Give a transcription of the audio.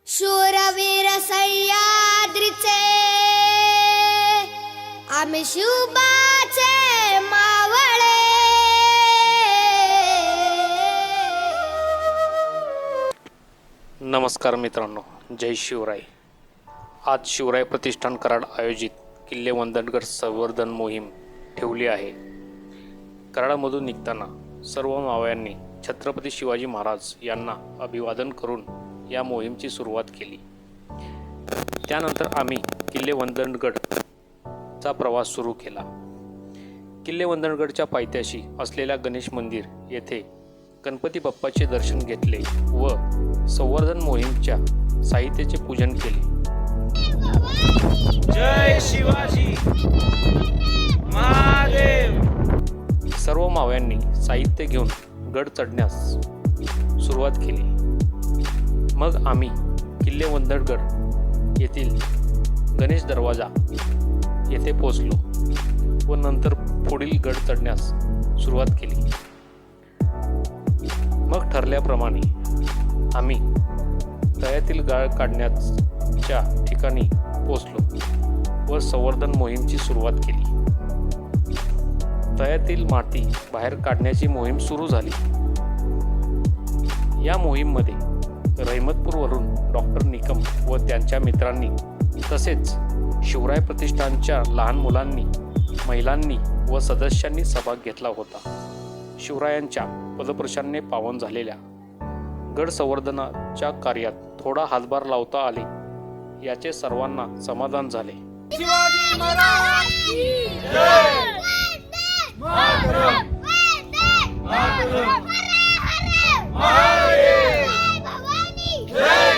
शूरवीर सह्याद्रीचे आम्ही शिवबाचे मावळे. नमस्कार मित्रांनो, जय शिवराय. आज शिवराय प्रतिष्ठान कराड आयोजित किल्ले वंदनगड संवर्धन मोहीम ठेवली आहे. कराडामधून निघताना सर्व मावळ्यांनी छत्रपती शिवाजी महाराज यांना अभिवादन करून या मोहीमची सुरुवात केली. त्यानंतर आम्ही किल्ले वंदनगडचा प्रवास सुरू केला. किल्ले वंदनगडच्या पायथ्याशी असलेल्या गणेश मंदिर येथे गणपती बाप्पाचे दर्शन घेतले व संवर्धन मोहीमच्या साहित्याचे पूजन केले. जय शिवाजी महादेव. सर्व मावळ्यांनी साहित्य घेऊन गड चढण्यास सुरुवात केली. मग आम्ही किल्ले वंदनगड येथील गणेश दरवाजा येथे पोहोचलो व नंतर पुढील गड चढण्यास सुरुवात केली. मग ठरल्याप्रमाणे आम्ही तळ्यातील गाळ काढण्याच्या ठिकाणी पोहोचलो व संवर्धन मोहीमची सुरुवात केली. तळ्यातील माती बाहेर काढण्याची मोहीम सुरू झाली. या मोहीममध्ये रहिमतपूरवरून डॉक्टर निकम व त्यांच्या मित्रांनी तसेच शिवराय प्रतिष्ठानच्या लहान मुलांनी, महिलांनी व सदस्यांनी सहभाग घेतला होता. शिवरायांच्या पदप्रशाने पावन झालेल्या गड संवर्धनाच्या कार्यात थोडा हातभार लावता आले याचे सर्वांना समाधान झाले. शिवाजी महाराज की जय. मातरम. मातरम. महादेव. जय